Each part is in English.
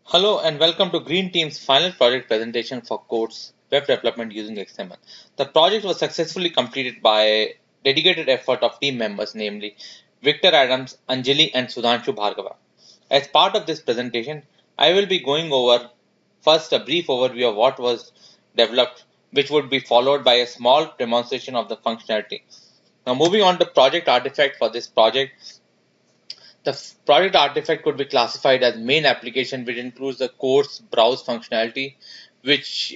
Hello and welcome to Green Team's final project presentation for Code's web development using XML. The project was successfully completed by dedicated effort of team members, namely Victor Adams, Anjali and Sudhanshu Bhargava. As part of this presentation, I will be going over first a brief overview of what was developed, which would be followed by a small demonstration of the functionality. Now moving on to project artifact for this project, the project artifact could be classified as main application, which includes the course browse functionality, which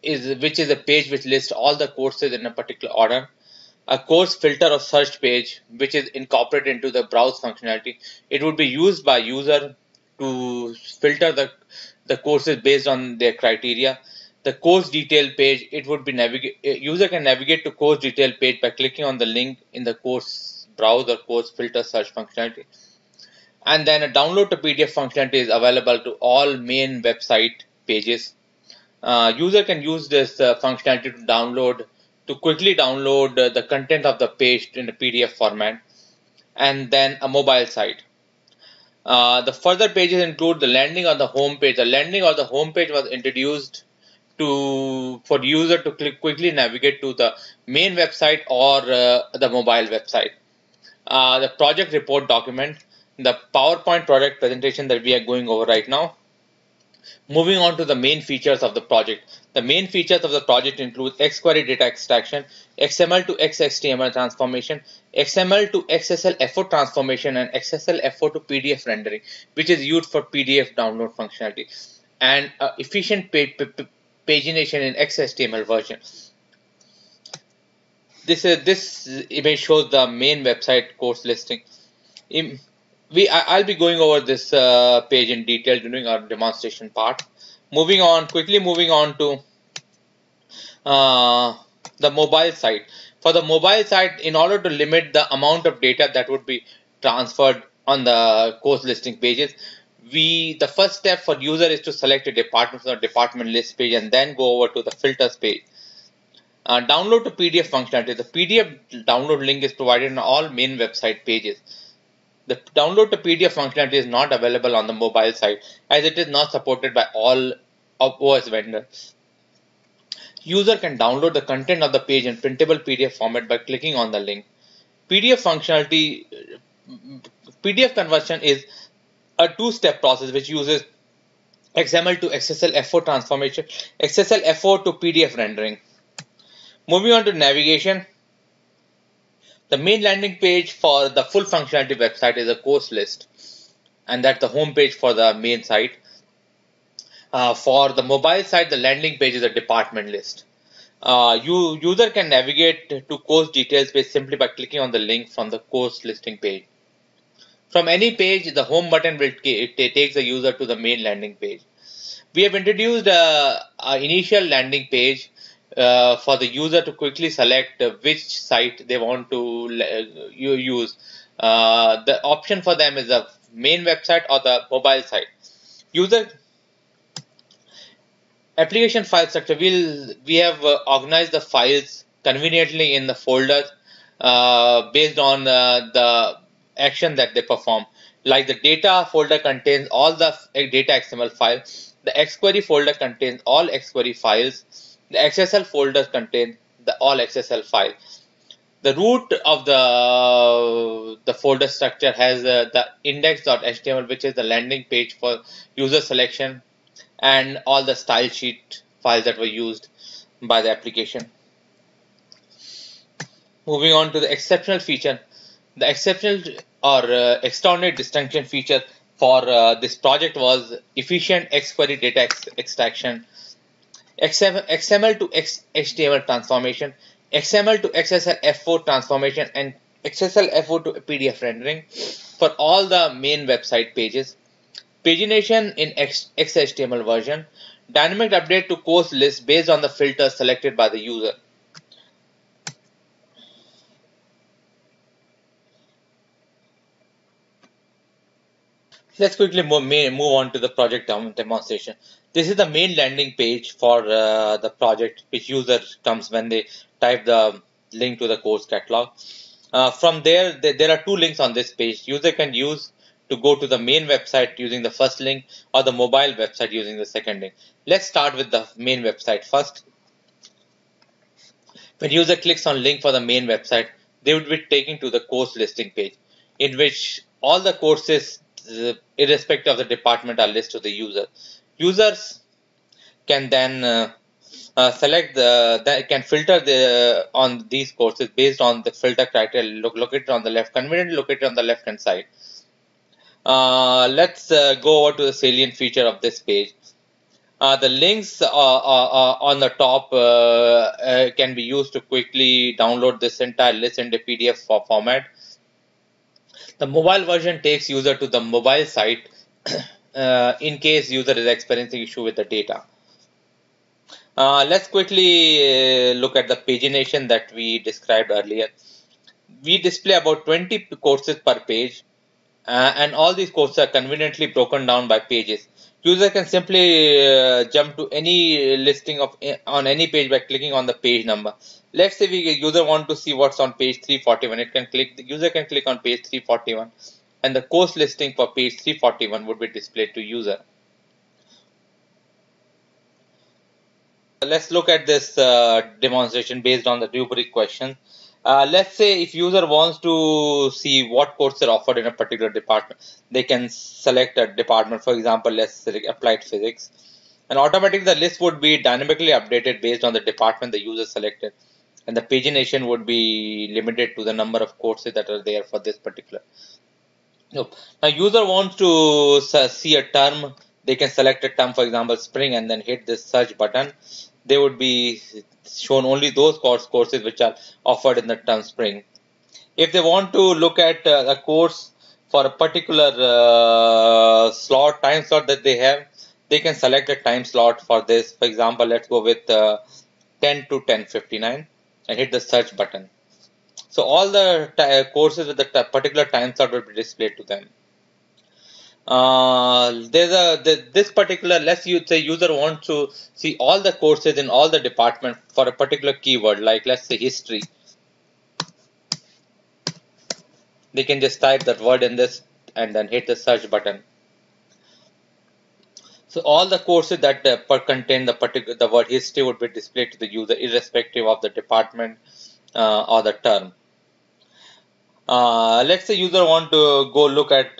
which is a page which lists all the courses in a particular order. A course filter or search page, which is incorporated into the browse functionality. It would be used by user to filter the courses based on their criteria. The course detail page, it would be user can navigate to course detail page by clicking on the link in the course browse or course filter search functionality. And then a download to PDF functionality is available to all main website pages. User can use this functionality to quickly download the content of the page in a PDF format, and then a mobile site. The further pages include the landing or the home page. The landing or the home page was introduced for the user to quickly navigate to the main website or the mobile website. The project report document, the PowerPoint project presentation that we are going over right now. Moving on to the main features of the project. The main features of the project include XQuery data extraction, XML to XHTML transformation, XML to XSLFO transformation, and XSLFO to PDF rendering, which is used for PDF download functionality, and efficient pagination in XHTML version. This image shows the main website course listing. I'll be going over this page in detail during our demonstration part. Moving on to uh, the mobile site. For the mobile site, in order to limit the amount of data that would be transferred on the course listing pages, the first step for user is to select a department from the department list page and then go over to the filters page. Download to PDF functionality. The PDF download link is provided on all main website pages. The download to PDF functionality is not available on the mobile site as it is not supported by all of OS vendors. User can download the content of the page in printable PDF format by clicking on the link. PDF functionality, PDF conversion is a two-step process which uses XML to XSLFO transformation, XSLFO to PDF rendering. Moving on to navigation, the main landing page for the full functionality website is a course list, and that's the home page for the main site. For the mobile site, the landing page is a department list. User can navigate to course details page simply by clicking on the link from the course listing page. From any page, the home button will takes the user to the main landing page. We have introduced an initial landing page for the user to quickly select which site they want to use. The option for them is the main website or the mobile site. User application file structure. We have organized the files conveniently in the folders based on the action that they perform. Like the data folder contains all the data XML files. The XQuery folder contains all XQuery files. The XSL folder contains all XSL files. The root of the folder structure has the index.html, which is the landing page for user selection, and all the style sheet files that were used by the application. Moving on to the exceptional feature. The exceptional or extraordinary distinction feature for this project was efficient XQuery data extraction, XML to HTML transformation, XML to XSLFO transformation, and XSLFO to PDF rendering for all the main website pages. Pagination in XHTML version, dynamic update to course list based on the filters selected by the user. Let's quickly move on to the project demonstration. This is the main landing page for the project, which user comes when they type the link to the course catalog. From there are two links on this page. User can use to go to the main website using the first link or the mobile website using the second link. Let's start with the main website first. When user clicks on link for the main website, they would be taken to the course listing page, in which all the courses, irrespective of the department, are listed to the user. Users can then can filter on these courses based on the filter criteria located on the left, conveniently located on the left hand side. Let's go over to the salient feature of this page. The links on the top can be used to quickly download this entire list in the PDF format. The mobile version takes user to the mobile site in case user is experiencing issue with the data. Let's quickly look at the pagination that we described earlier. We display about 20 courses per page, and all these courses are conveniently broken down by pages. User can simply jump to any listing on any page by clicking on the page number. Let's say user want to see what's on page 341. The user can click on page 341, and the course listing for page 341 would be displayed to user. Let's look at this demonstration based on the rubric question. Let's say if user wants to see what courses are offered in a particular department, they can select a department. For example, let's select applied physics, and automatically the list would be dynamically updated based on the department the user selected, and the pagination would be limited to the number of courses that are there for this particular. Now, user wants to see a term. They can select a term, for example, spring, and then hit this search button. They would be shown only those courses which are offered in the term spring. If they want to look at a course for a particular time slot that they have, they can select a time slot for this. For example, let's go with 10 to 10:59 and hit the search button. So all the courses with the particular time slot will be displayed to them. This particular, let's say user wants to see all the courses in all the department for a particular keyword, like let's say history. They can just type that word in this and then hit the search button. So all the courses that contain the word history would be displayed to the user irrespective of the department or the term. Let's say user want to go look at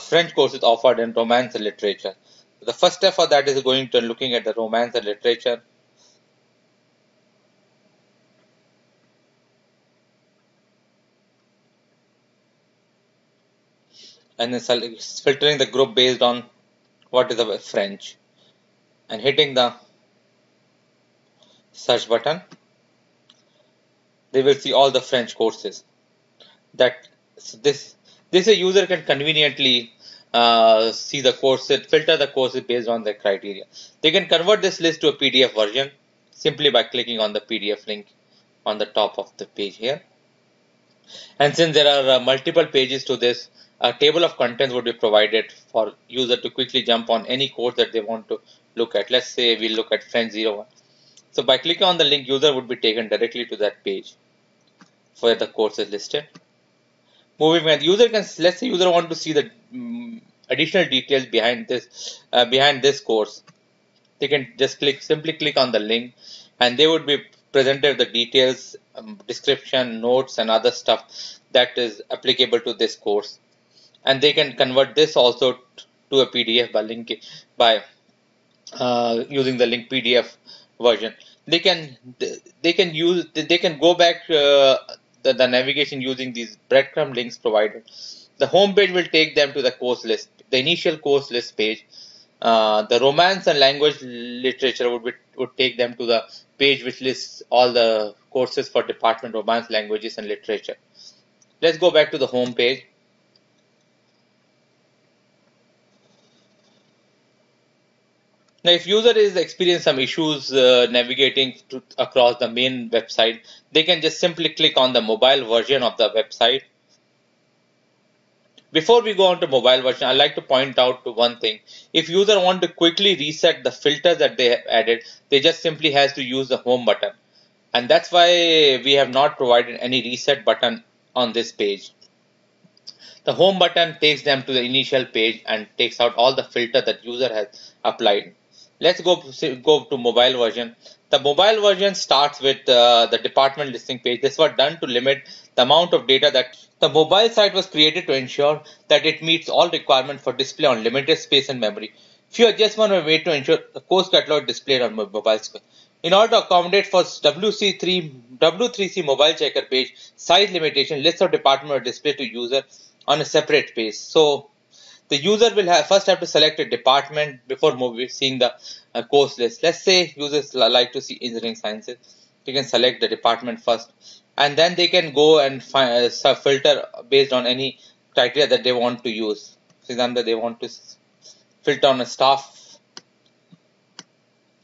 French courses offered in romance and literature. The first step for that is going to looking at the romance and literature. And then filtering the group based on what is the French and hitting the search button. They will see all the French courses. This a user can conveniently see the courses, filter the courses based on their criteria. They can convert this list to a PDF version simply by clicking on the PDF link on the top of the page here. And since there are multiple pages to this, a table of contents would be provided for user to quickly jump on any course that they want to look at. Let's say we look at French 01. So by clicking on the link, user would be taken directly to that page where the course is listed. Moving on, let's say user want to see the additional details behind this course. They can just simply click on the link, and they would be presented the details, description, notes, and other stuff that is applicable to this course. And they can convert this also to a PDF by using the link PDF version. They can go back the navigation using these breadcrumb links provided. The home page will take them to the course list, the initial course list page. The romance and language literature would take them to the page which lists all the courses for department romance, languages, and literature. Let's go back to the home page. Now, if user is experiencing some issues navigating across the main website, they can just simply click on the mobile version of the website. Before we go on to mobile version, I'd like to point out to one thing. If user want to quickly reset the filters that they have added, they just simply has to use the home button. And that's why we have not provided any reset button on this page. The home button takes them to the initial page and takes out all the filter that user has applied. Let's go to mobile version. The mobile version starts with the department listing page. This was done to limit the amount of data that the mobile site was created to ensure that it meets all requirements for display on limited space and memory. Few adjustments were made to ensure the course catalog displayed on mobile screen. In order to accommodate for W3C mobile checker page size limitation, list of department were displayed to user on a separate page. So the user will first have to select a department before seeing the course list. Let's say users like to see engineering sciences. They can select the department first, and then they can go and filter based on any criteria that they want to use. For example, they want to filter on a staff,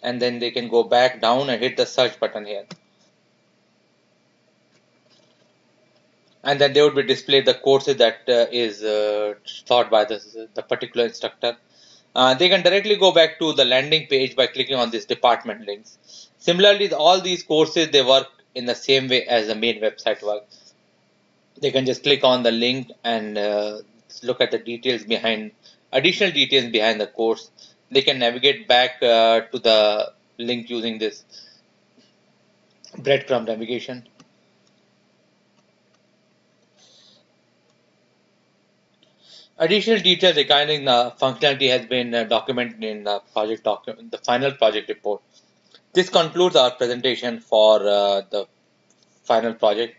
and then they can go back down and hit the search button here. And then they would be displayed the courses that is taught by the particular instructor. They can directly go back to the landing page by clicking on these department links. Similarly, all these courses, they work in the same way as the main website works. They can just click on the link and look at the additional details behind the course. They can navigate back to the link using this breadcrumb navigation. Additional details regarding the functionality has been documented in the the final project report. This concludes our presentation for the final project.